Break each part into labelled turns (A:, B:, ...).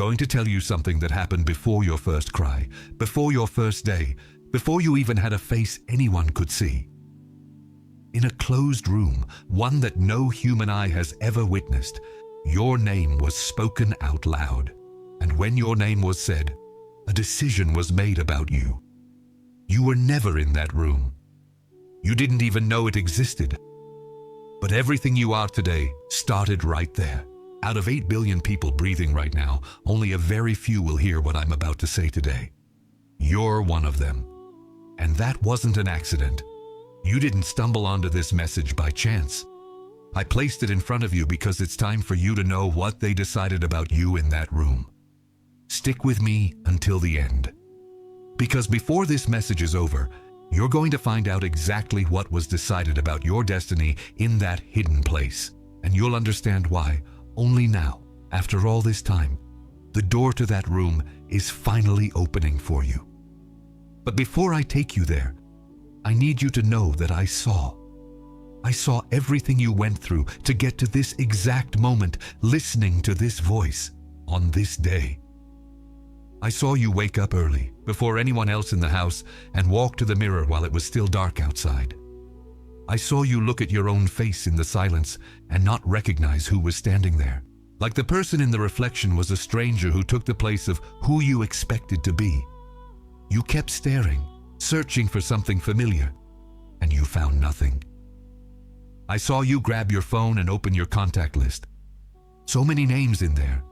A: going to tell you something that happened before your first cry, before your first day, before you even had a face anyone could see. In a closed room, one that no human eye has ever witnessed, your name was spoken out loud. And when your name was said, a decision was made about you. You were never in that room. You didn't even know it existed. But everything you are today started right there. Out of 8 billion people breathing right now, only a very few will hear what I'm about to say today. You're one of them. And that wasn't an accident. You didn't stumble onto this message by chance. I placed it in front of you because it's time for you to know what they decided about you in that room. Stick with me until the end. Because before this message is over, you're going to find out exactly what was decided about your destiny in that hidden place. And you'll understand why, only now, after all this time, the door to that room is finally opening for you. But before I take you there, I need you to know that I saw everything you went through to get to this exact moment, listening to this voice on this day. I saw you wake up early, before anyone else in the house, and walk to the mirror while it was still dark outside. I saw you look at your own face in the silence and not recognize who was standing there. Like the person in the reflection was a stranger who took the place of who you expected to be. You kept staring, searching for something familiar, and you found nothing. I saw you grab your phone and open your contact list. So many names in there.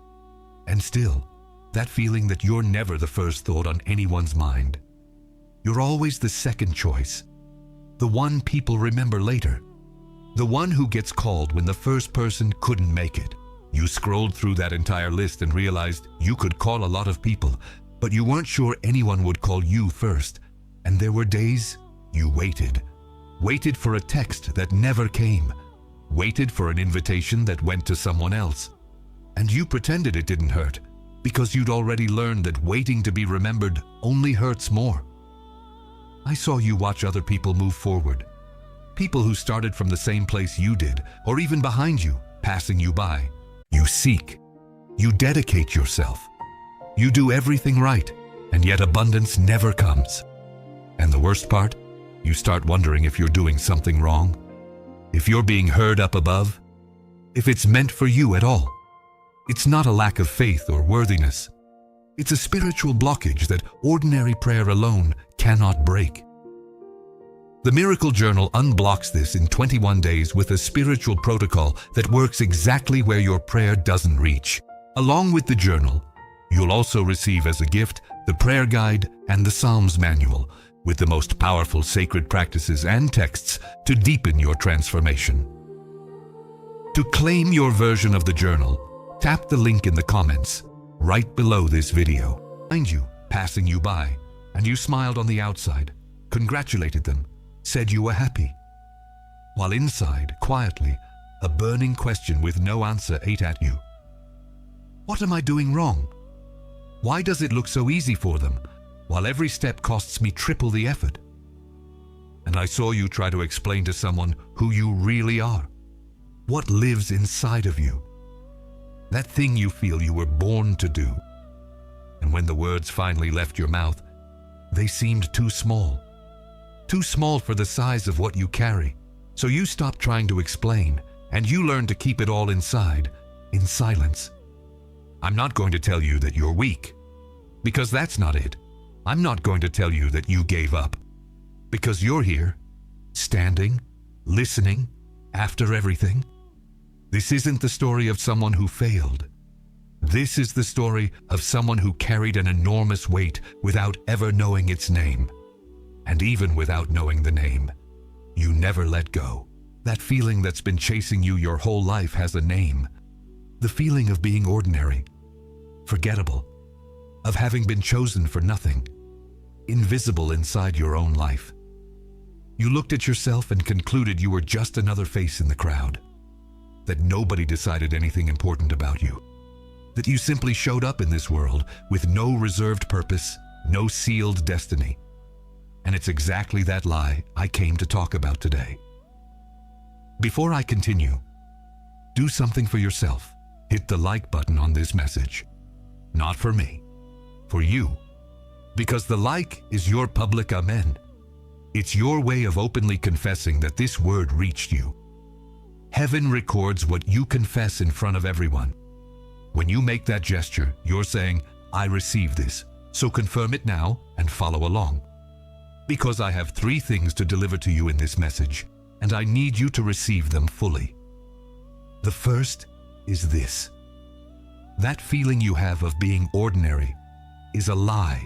A: And still, that feeling that you're never the first thought on anyone's mind. You're always the second choice. The one people remember later. The one who gets called when the first person couldn't make it. You scrolled through that entire list and realized you could call a lot of people, but you weren't sure anyone would call you first. And there were days you waited. Waited for a text that never came. Waited for an invitation that went to someone else. And you pretended it didn't hurt, because you'd already learned that waiting to be remembered only hurts more. I saw you watch other people move forward. People who started from the same place you did, or even behind you, passing you by. You seek. You dedicate yourself. You do everything right, and yet abundance never comes. And the worst part? You start wondering if you're doing something wrong, if you're being heard up above, if it's meant for you at all. It's not a lack of faith or worthiness. It's a spiritual blockage that ordinary prayer alone cannot break. The Miracle Journal unblocks this in 21 days with a spiritual protocol that works exactly where your prayer doesn't reach. Along with the journal, you'll also receive as a gift the prayer guide and the Psalms manual, with the most powerful sacred practices and texts to deepen your transformation. To claim your version of the journal, tap the link in the comments right below this video. Find you, passing you by, and you smiled on the outside, congratulated them, said you were happy. While inside, quietly, a burning question with no answer ate at you. What am I doing wrong? Why does it look so easy for them, while every step costs me triple the effort? And I saw you try to explain to someone who you really are, what lives inside of you, that thing you feel you were born to do. And when the words finally left your mouth, they seemed too small for the size of what you carry. So you stopped trying to explain, and you learned to keep it all inside, in silence. I'm not going to tell you that you're weak, because that's not it. I'm not going to tell you that you gave up, because you're here, standing, listening, after everything. This isn't the story of someone who failed. This is the story of someone who carried an enormous weight without ever knowing its name. And even without knowing the name, you never let go. That feeling that's been chasing you your whole life has a name. The feeling of being ordinary, forgettable, of having been chosen for nothing, invisible inside your own life. You looked at yourself and concluded you were just another face in the crowd, that nobody decided anything important about you, that you simply showed up in this world with no reserved purpose, no sealed destiny. And it's exactly that lie I came to talk about today. Before I continue, do something for yourself. Hit the like button on this message. Not for me. For you. Because the like is your public amen. It's your way of openly confessing that this word reached you. Heaven records what you confess in front of everyone. When you make that gesture, you're saying, I receive this, so confirm it now and follow along. Because I have 3 things to deliver to you in this message, and I need you to receive them fully. The first is this. That feeling you have of being ordinary is a lie,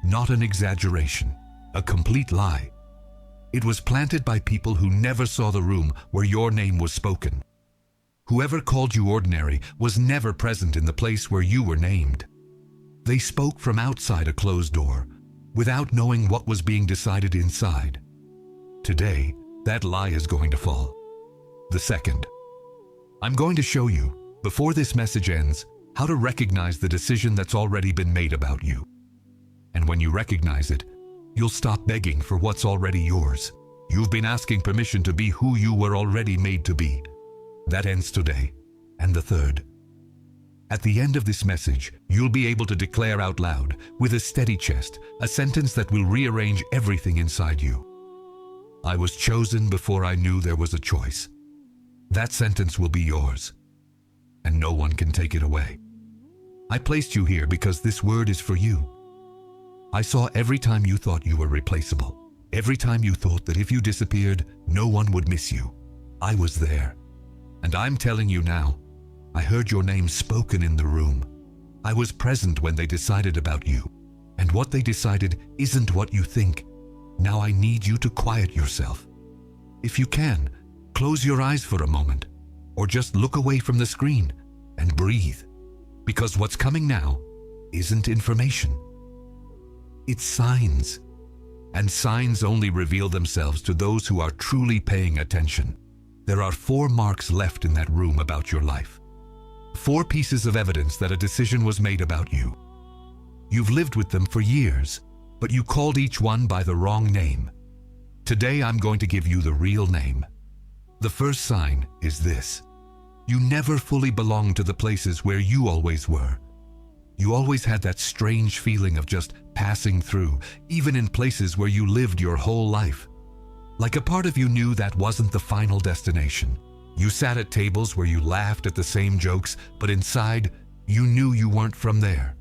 A: not an exaggeration, a complete lie. It was planted by people who never saw the room where your name was spoken. Whoever called you ordinary was never present in the place where you were named. They spoke from outside a closed door, without knowing what was being decided inside. Today, that lie is going to fall. The second. I'm going to show you, before this message ends, how to recognize the decision that's already been made about you. And when you recognize it, you'll stop begging for what's already yours. You've been asking permission to be who you were already made to be. That ends today. And the third. At the end of this message, you'll be able to declare out loud, with a steady chest, a sentence that will rearrange everything inside you. I was chosen before I knew there was a choice. That sentence will be yours, and no one can take it away. I placed you here because this word is for you. I saw every time you thought you were replaceable, every time you thought that if you disappeared, no one would miss you. I was there. And I'm telling you now, I heard your name spoken in the room. I was present when they decided about you. And what they decided isn't what you think. Now I need you to quiet yourself. If you can, close your eyes for a moment, or just look away from the screen and breathe. Because what's coming now isn't information. It's signs. And signs only reveal themselves to those who are truly paying attention. There are 4 marks left in that room about your life. 4 pieces of evidence that a decision was made about you. You've lived with them for years, but you called each one by the wrong name. Today I'm going to give you the real name. The first sign is this. You never fully belonged to the places where you always were. You always had that strange feeling of just passing through, even in places where you lived your whole life. Like a part of you knew that wasn't the final destination. You sat at tables where you laughed at the same jokes, but inside, you knew you weren't from there.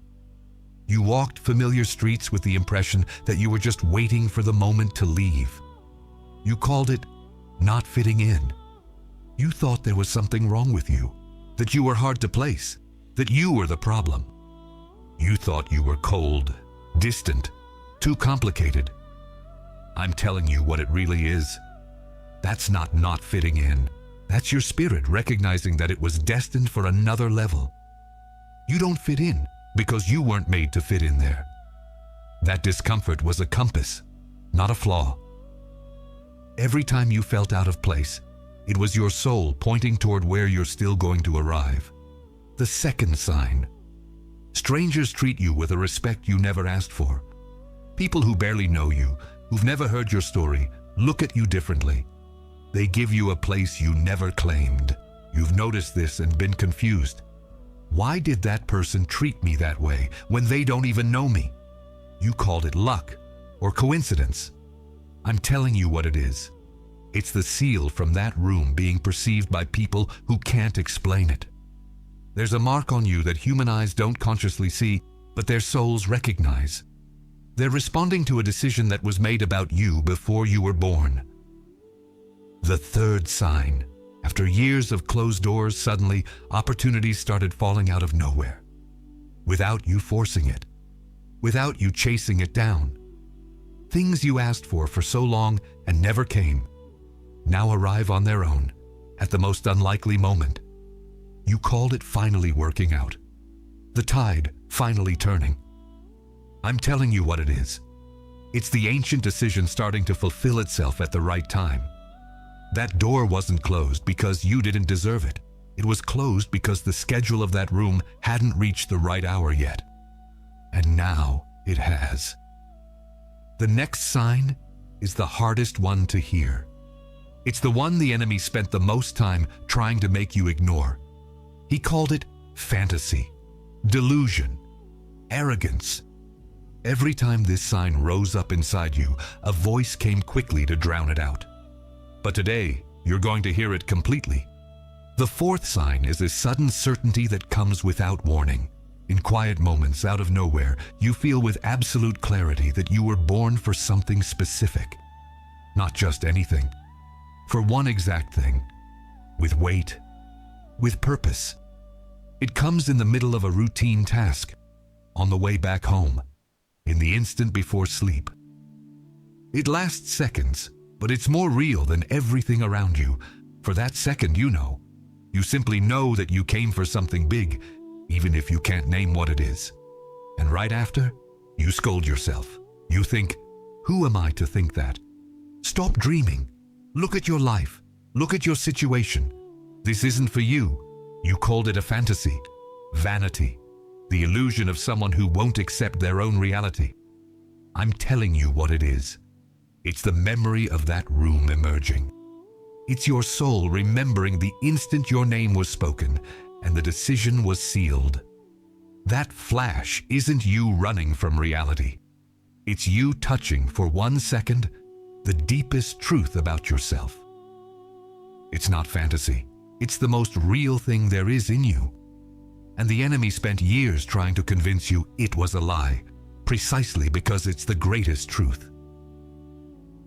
A: You walked familiar streets with the impression that you were just waiting for the moment to leave. You called it not fitting in. You thought there was something wrong with you, that you were hard to place, that you were the problem. You thought you were cold, distant, too complicated. I'm telling you what it really is. That's not fitting in. That's your spirit recognizing that it was destined for another level. You don't fit in because you weren't made to fit in there. That discomfort was a compass, not a flaw. Every time you felt out of place, it was your soul pointing toward where you're still going to arrive. The second sign. Strangers treat you with a respect you never asked for. People who barely know you, who've never heard your story, look at you differently. They give you a place you never claimed. You've noticed this and been confused. Why did that person treat me that way when they don't even know me? You called it luck or coincidence. I'm telling you what it is. It's the seal from that room being perceived by people who can't explain it. There's a mark on you that human eyes don't consciously see, but their souls recognize. They're responding to a decision that was made about you before you were born. The third sign. After years of closed doors, suddenly opportunities started falling out of nowhere. Without you forcing it. Without you chasing it down. Things you asked for so long and never came, now arrive on their own, at the most unlikely moment. You called it finally working out. The tide finally turning. I'm telling you what it is. It's the ancient decision starting to fulfill itself at the right time. That door wasn't closed because you didn't deserve it. It was closed because the schedule of that room hadn't reached the right hour yet. And now it has. The next sign is the hardest one to hear. It's the one the enemy spent the most time trying to make you ignore. He called it fantasy. delusion, arrogance. Every time this sign rose up inside you, a voice came quickly to drown it out. But today, you're going to hear it completely. The fourth sign is a sudden certainty that comes without warning. In quiet moments, out of nowhere, you feel with absolute clarity that you were born for something specific. Not just anything. For one exact thing. With weight. With purpose. It comes in the middle of a routine task. On the way back home. In the instant before sleep. It lasts seconds, but it's more real than everything around you. For that second, you know. You simply know that you came for something big, even if you can't name what it is. And right after, you scold yourself. You think, who am I to think that? Stop dreaming. Look at your life. Look at your situation. This isn't for you. You called it a fantasy. Vanity. The illusion of someone who won't accept their own reality. I'm telling you what it is. It's the memory of that room emerging. It's your soul remembering the instant your name was spoken and the decision was sealed. That flash isn't you running from reality. It's you touching for 1 second the deepest truth about yourself. It's not fantasy. It's the most real thing there is in you. And the enemy spent years trying to convince you it was a lie, precisely because it's the greatest truth.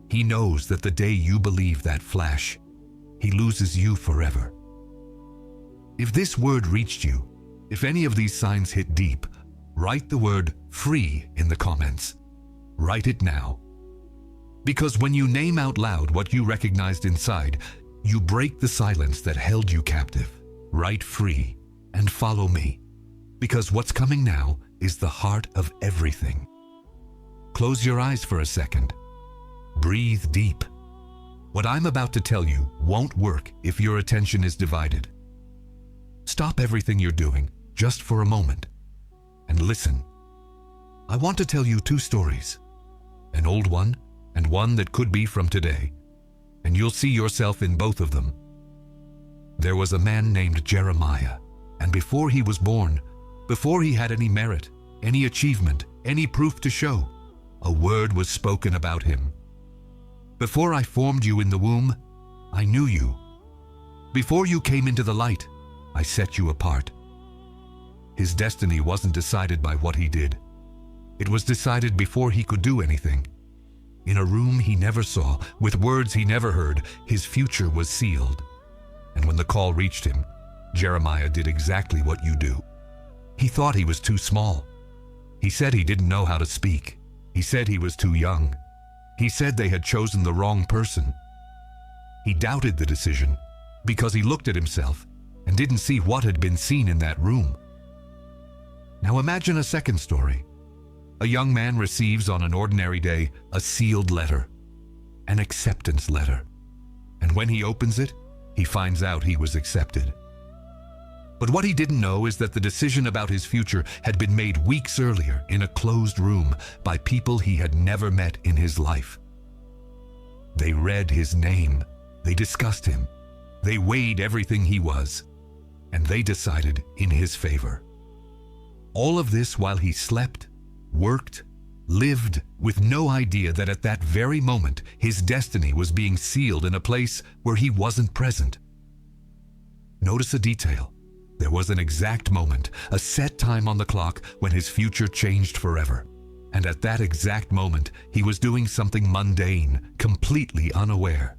A: He knows that the day you believe that flash, he loses you forever. If this word reached you, if any of these signs hit deep, write the word free in the comments. Write it now. Because when you name out loud what you recognized inside, you break the silence that held you captive. Write free and follow me. Because what's coming now is the heart of everything. Close your eyes for a second. Breathe deep. What I'm about to tell you won't work if your attention is divided. Stop everything you're doing just for a moment and listen. I want to tell you 2 stories, an old one and one that could be from today, and you'll see yourself in both of them. There was a man named Jeremiah, and before he was born, before he had any merit, any achievement, any proof to show, a word was spoken about him. Before I formed you in the womb, I knew you. Before you came into the light, I set you apart. His destiny wasn't decided by what he did. It was decided before he could do anything. In a room he never saw, with words he never heard, his future was sealed. And when the call reached him, Jeremiah did exactly what you do. He thought he was too small. He said he didn't know how to speak. He said he was too young. He said they had chosen the wrong person. He doubted the decision because he looked at himself and didn't see what had been seen in that room. Now imagine a second story. A young man receives on an ordinary day a sealed letter, an acceptance letter. And when he opens it, he finds out he was accepted. But what he didn't know is that the decision about his future had been made weeks earlier in a closed room by people he had never met in his life. They read his name, they discussed him, they weighed everything he was, and they decided in his favor. All of this while he slept, worked, lived with no idea that at that very moment his destiny was being sealed in a place where he wasn't present. Notice a detail. There was an exact moment, a set time on the clock when his future changed forever. And at that exact moment, he was doing something mundane, completely unaware.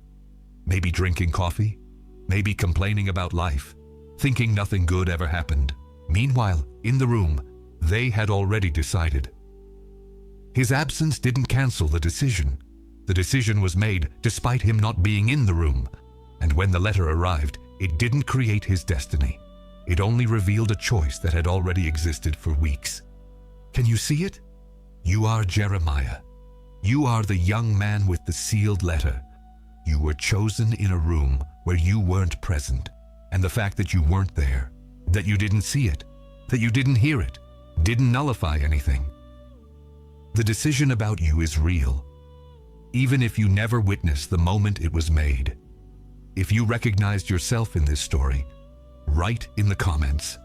A: Maybe drinking coffee, maybe complaining about life, thinking nothing good ever happened. Meanwhile, in the room, they had already decided. His absence didn't cancel the decision. The decision was made despite him not being in the room. And when the letter arrived, it didn't create his destiny. It only revealed a choice that had already existed for weeks. Can you see it? You are Jeremiah. You are the young man with the sealed letter. You were chosen in a room where you weren't present. And the fact that you weren't there, that you didn't see it, that you didn't hear it, didn't nullify anything. The decision about you is real, even if you never witnessed the moment it was made. If you recognized yourself in this story, write in the comments,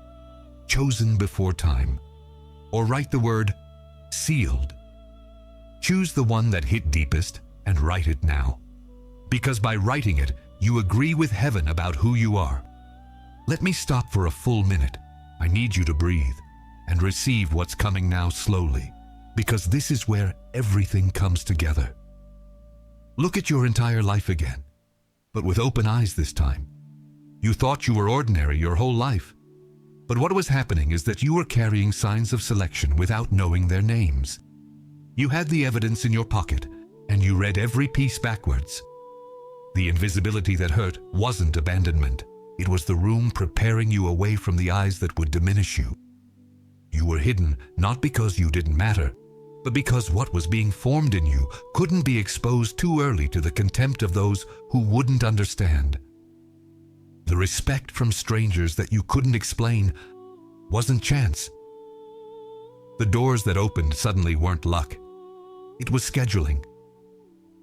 A: chosen before time. Or write the word sealed. Choose the one that hit deepest and write it now. Because by writing it, you agree with heaven about who you are. Let me stop for a full minute. I need you to breathe and receive what's coming now slowly, because this is where everything comes together. Look at your entire life again, but with open eyes this time. You thought you were ordinary your whole life, but what was happening is that you were carrying signs of selection without knowing their names. You had the evidence in your pocket, and you read every piece backwards. The invisibility that hurt wasn't abandonment. It was the room preparing you away from the eyes that would diminish you. You were hidden not because you didn't matter, but because what was being formed in you couldn't be exposed too early to the contempt of those who wouldn't understand. The respect from strangers that you couldn't explain wasn't chance. The doors that opened suddenly weren't luck. It was scheduling.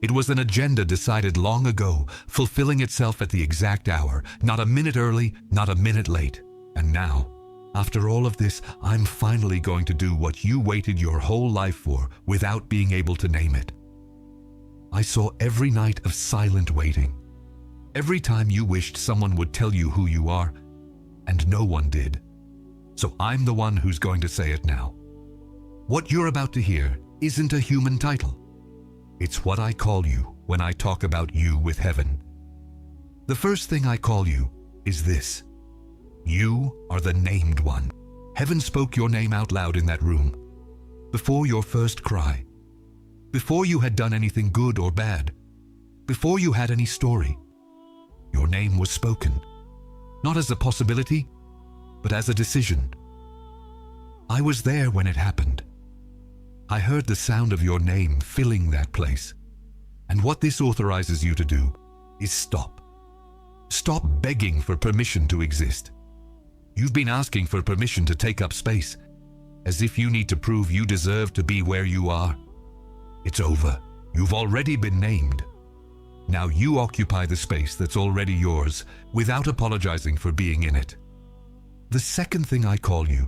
A: It was an agenda decided long ago, fulfilling itself at the exact hour, not a minute early, not a minute late. And now, after all of this, I'm finally going to do what you waited your whole life for without being able to name it. I saw every night of silent waiting. Every time you wished someone would tell you who you are, and no one did. So I'm the one who's going to say it now. What you're about to hear isn't a human title. It's what I call you when I talk about you with heaven. The first thing I call you is this. You are the named one. Heaven spoke your name out loud in that room. Before your first cry. Before you had done anything good or bad. Before you had any story. Your name was spoken. Not as a possibility, but as a decision. I was there when it happened. I heard the sound of your name filling that place. And what this authorizes you to do is stop. Stop begging for permission to exist. You've been asking for permission to take up space, as if you need to prove you deserve to be where you are. It's over. You've already been named. Now you occupy the space that's already yours without apologizing for being in it. The second thing I call you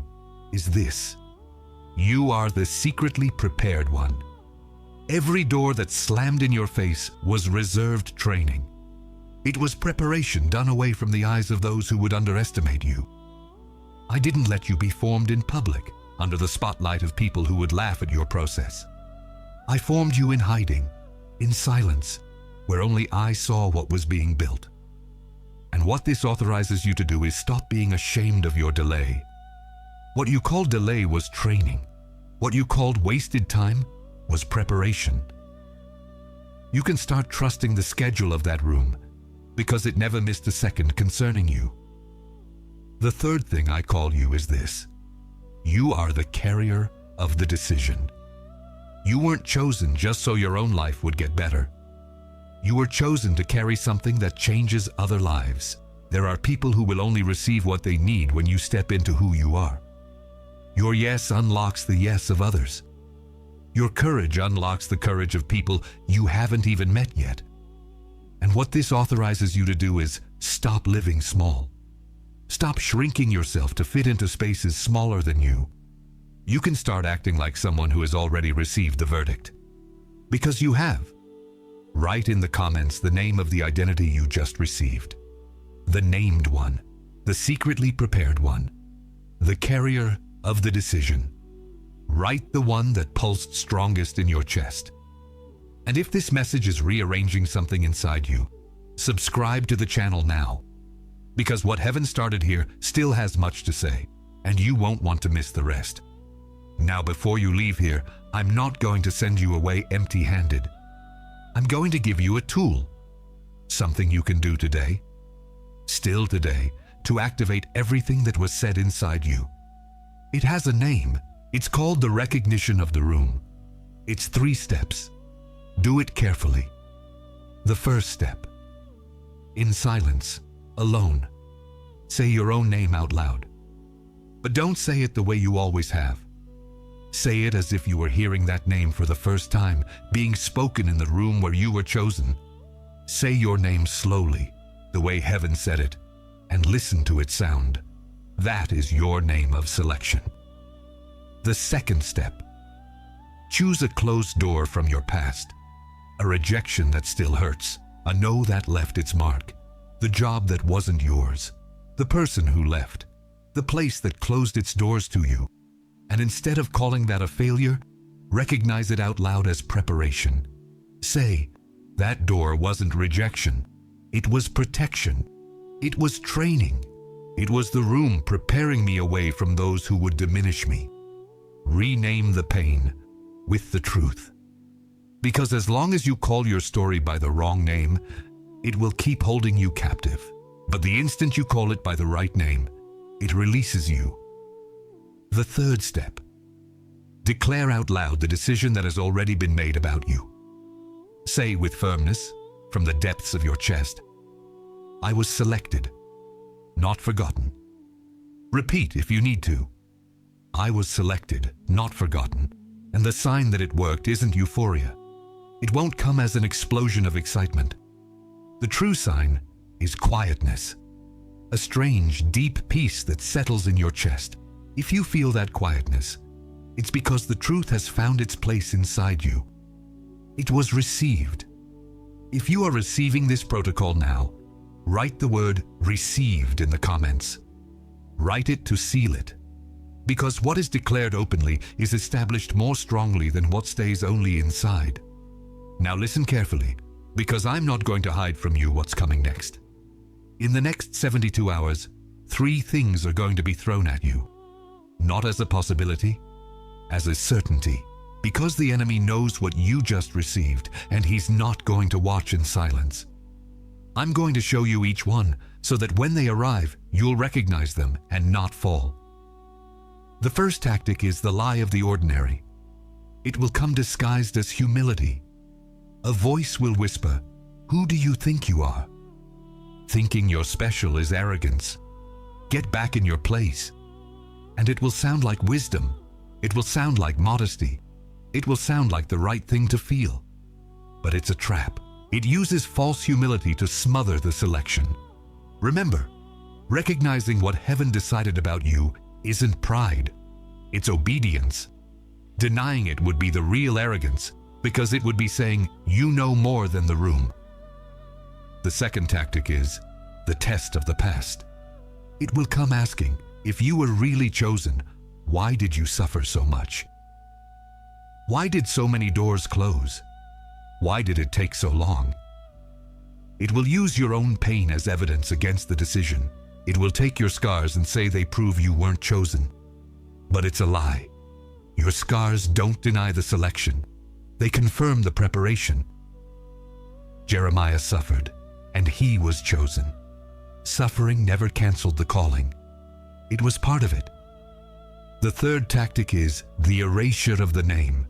A: is this. You are the secretly prepared one. Every door that slammed in your face was reserved training. It was preparation done away from the eyes of those who would underestimate you. I didn't let you be formed in public, under the spotlight of people who would laugh at your process. I formed you in hiding, in silence, where only I saw what was being built. And what this authorizes you to do is stop being ashamed of your delay. What you called delay was training. What you called wasted time was preparation. You can start trusting the schedule of that room because it never missed a second concerning you. The third thing I call you is this. You are the carrier of the decision. You weren't chosen just so your own life would get better. You were chosen to carry something that changes other lives. There are people who will only receive what they need when you step into who you are. Your yes unlocks the yes of others. Your courage unlocks the courage of people you haven't even met yet. And what this authorizes you to do is stop living small. Stop shrinking yourself to fit into spaces smaller than you. You can start acting like someone who has already received the verdict. Because you have. Write in the comments the name of the identity you just received. The named one, the secretly prepared one, the carrier of the decision. Write the one that pulsed strongest in your chest. And if this message is rearranging something inside you, subscribe to the channel now. Because what heaven started here still has much to say, and you won't want to miss the rest. Now before you leave here, I'm not going to send you away empty-handed. I'm going to give you a tool. Something you can do today, still today, to activate everything that was said inside you. It has a name. It's called the recognition of the room. It's 3 steps. Do it carefully. The first step. In silence, alone, say your own name out loud. But don't say it the way you always have. Say it as if you were hearing that name for the first time, being spoken in the room where you were chosen. Say your name slowly, the way heaven said it, and listen to its sound. That is your name of selection. The second step. Choose a closed door from your past. A rejection that still hurts. A no that left its mark. The job that wasn't yours. The person who left. The place that closed its doors to you. And instead of calling that a failure, recognize it out loud as preparation. Say, that door wasn't rejection. It was protection. It was training. It was the room preparing me away from those who would diminish me. Rename the pain with the truth. Because as long as you call your story by the wrong name, it will keep holding you captive. But the instant you call it by the right name, it releases you. The third step. Declare out loud the decision that has already been made about you. Say with firmness, from the depths of your chest, I was selected, not forgotten. Repeat if you need to. I was selected, not forgotten. And the sign that it worked isn't euphoria. It won't come as an explosion of excitement. The true sign is quietness. A strange, deep peace that settles in your chest. If you feel that quietness, it's because the truth has found its place inside you. It was received. If you are receiving this protocol now, write the word received in the comments. Write it to seal it. Because what is declared openly is established more strongly than what stays only inside. Now listen carefully, because I'm not going to hide from you what's coming next. In the next 72 hours, 3 things are going to be thrown at you. Not as a possibility, as a certainty. Because the enemy knows what you just received, and he's not going to watch in silence. I'm going to show you each one, so that when they arrive, you'll recognize them and not fall. The first tactic is the lie of the ordinary. It will come disguised as humility. A voice will whisper, "Who do you think you are?" Thinking you're special is arrogance. Get back in your place. And it will sound like wisdom. It will sound like modesty. It will sound like the right thing to feel. But it's a trap. It uses false humility to smother the selection. Remember, recognizing what heaven decided about you isn't pride. It's obedience. Denying it would be the real arrogance, because it would be saying, you know more than the room. The second tactic is the test of the past. It will come asking, if you were really chosen, why did you suffer so much? Why did so many doors close? Why did it take so long? It will use your own pain as evidence against the decision. It will take your scars and say they prove you weren't chosen. But it's a lie. Your scars don't deny the selection. They confirm the preparation. Jeremiah suffered, and he was chosen. Suffering never canceled the calling. It was part of it. The third tactic is the erasure of the name.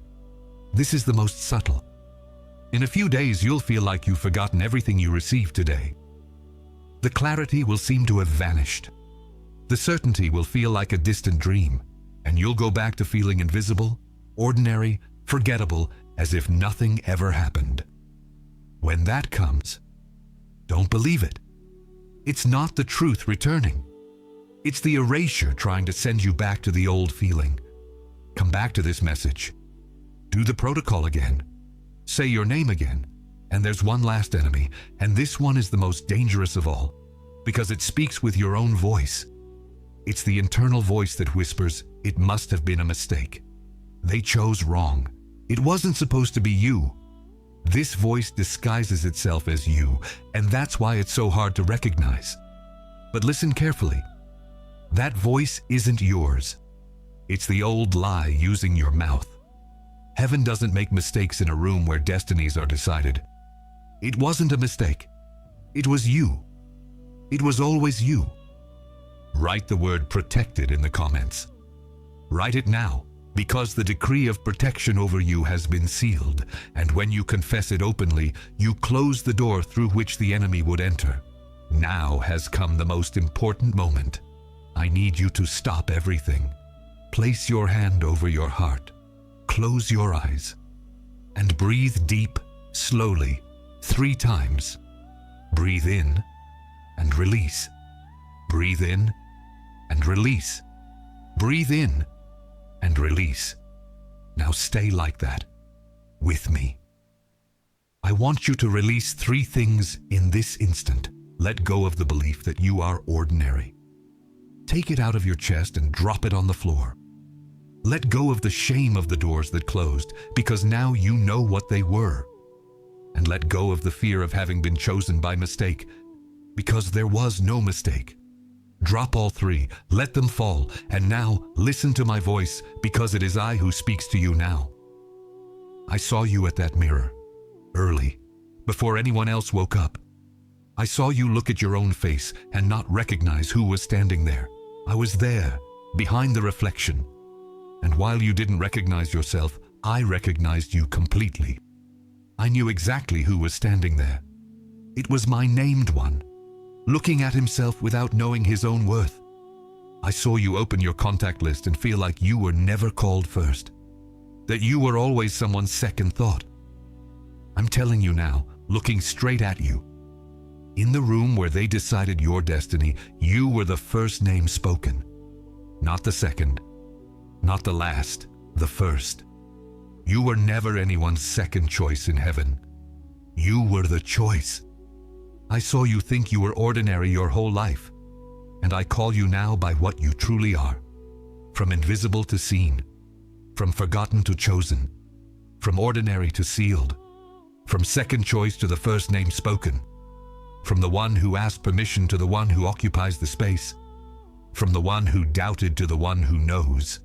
A: This is the most subtle. In a few days, you'll feel like you've forgotten everything you received today. The clarity will seem to have vanished. The certainty will feel like a distant dream, and you'll go back to feeling invisible, ordinary, forgettable, as if nothing ever happened. When that comes, don't believe it. It's not the truth returning. It's the erasure trying to send you back to the old feeling. Come back to this message. Do the protocol again. Say your name again. And there's one last enemy, and this one is the most dangerous of all, because it speaks with your own voice. It's the internal voice that whispers, it must have been a mistake. They chose wrong. It wasn't supposed to be you. This voice disguises itself as you, and that's why it's so hard to recognize. But listen carefully. That voice isn't yours. It's the old lie using your mouth. Heaven doesn't make mistakes in a room where destinies are decided. It wasn't a mistake. It was you. It was always you. Write the word protected in the comments. Write it now, because the decree of protection over you has been sealed, and when you confess it openly, you close the door through which the enemy would enter. Now has come the most important moment. I need you to stop everything. Place your hand over your heart. Close your eyes and breathe deep, slowly, 3 times. Breathe in and release. Breathe in and release. Breathe in and release. Now stay like that, with me. I want you to release 3 things in this instant. Let go of the belief that you are ordinary. Take it out of your chest and drop it on the floor. Let go of the shame of the doors that closed, because now you know what they were. And let go of the fear of having been chosen by mistake, because there was no mistake. Drop all 3, let them fall, and now listen to my voice, because it is I who speaks to you now. I saw you at that mirror, early, before anyone else woke up. I saw you look at your own face and not recognize who was standing there. I was there, behind the reflection. And while you didn't recognize yourself, I recognized you completely. I knew exactly who was standing there. It was my named one, looking at himself without knowing his own worth. I saw you open your contact list and feel like you were never called first, that you were always someone's second thought. I'm telling you now, looking straight at you. In the room where they decided your destiny, you were the first name spoken. Not the second, not the last, the first. You were never anyone's second choice in heaven. You were the choice. I saw you think you were ordinary your whole life, and I call you now by what you truly are. From invisible to seen, from forgotten to chosen, from ordinary to sealed, from second choice to the first name spoken, from the one who asked permission to the one who occupies the space, from the one who doubted to the one who knows,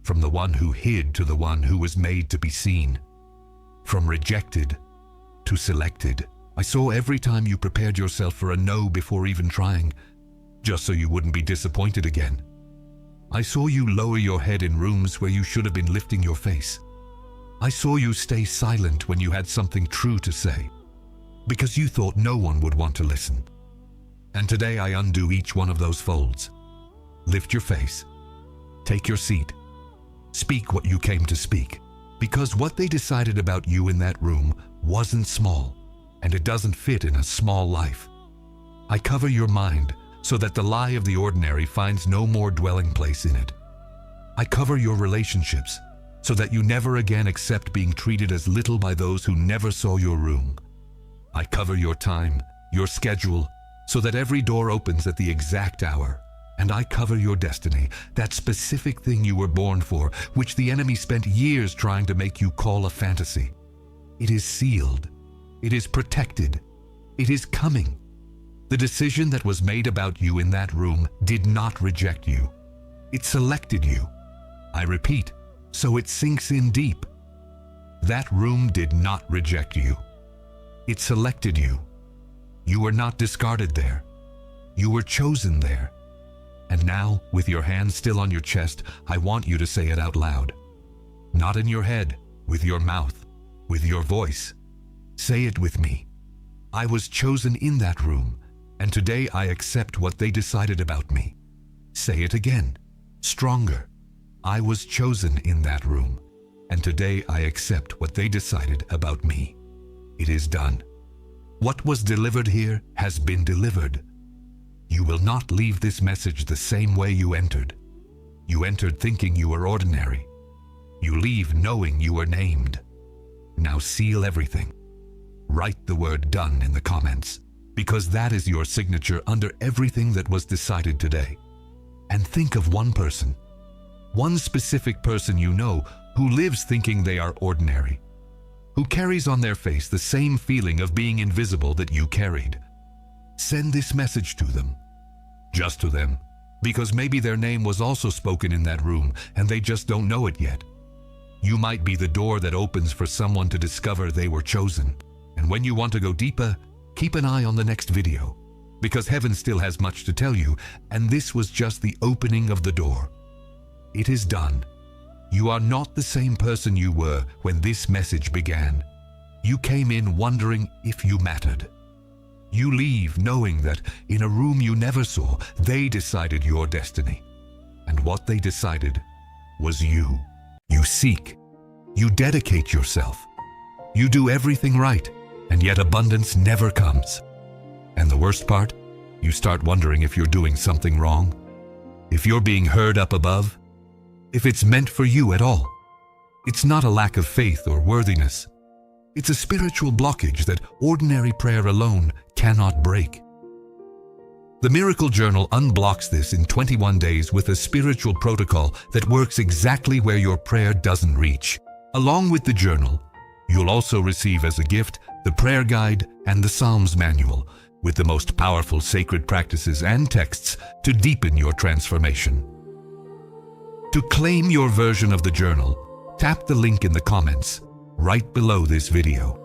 A: from the one who hid to the one who was made to be seen, from rejected to selected. I saw every time you prepared yourself for a no before even trying, just so you wouldn't be disappointed again. I saw you lower your head in rooms where you should have been lifting your face. I saw you stay silent when you had something true to say, because you thought no one would want to listen. And today I undo each one of those folds. Lift your face. Take your seat. Speak what you came to speak, because what they decided about you in that room wasn't small, and it doesn't fit in a small life. I cover your mind so that the lie of the ordinary finds no more dwelling place in it. I cover your relationships so that you never again accept being treated as little by those who never saw your room. I cover your time, your schedule, so that every door opens at the exact hour. And I cover your destiny, that specific thing you were born for, which the enemy spent years trying to make you call a fantasy. It is sealed. It is protected. It is coming. The decision that was made about you in that room did not reject you. It selected you. I repeat, so it sinks in deep. That room did not reject you. It selected you. You were not discarded there. You were chosen there. And now, with your hand still on your chest, I want you to say it out loud. Not in your head, with your mouth, with your voice. Say it with me. I was chosen in that room, and today I accept what they decided about me. Say it again, stronger. I was chosen in that room, and today I accept what they decided about me. It is done. What was delivered here has been delivered. You will not leave this message the same way you entered. You entered thinking you were ordinary. You leave knowing you were named. Now seal everything. Write the word done in the comments, because that is your signature under everything that was decided today. And think of one person, one specific person you know who lives thinking they are ordinary, who carries on their face the same feeling of being invisible that you carried. Send this message to them. Just to them, because maybe their name was also spoken in that room and they just don't know it yet. You might be the door that opens for someone to discover they were chosen. And when you want to go deeper, keep an eye on the next video, because heaven still has much to tell you, and this was just the opening of the door. It is done. You are not the same person you were when this message began. You came in wondering if you mattered. You leave knowing that in a room you never saw, they decided your destiny. And what they decided was you. You seek. You dedicate yourself. You do everything right, and yet abundance never comes. And the worst part, you start wondering if you're doing something wrong. if you're being heard up above, if it's meant for you at all. It's not a lack of faith or worthiness. It's a spiritual blockage that ordinary prayer alone cannot break. The Miracle Journal unblocks this in 21 days with a spiritual protocol that works exactly where your prayer doesn't reach. Along with the journal, you'll also receive as a gift the prayer guide and the Psalms manual with the most powerful sacred practices and texts to deepen your transformation. To claim your version of the journal, tap the link in the comments right below this video.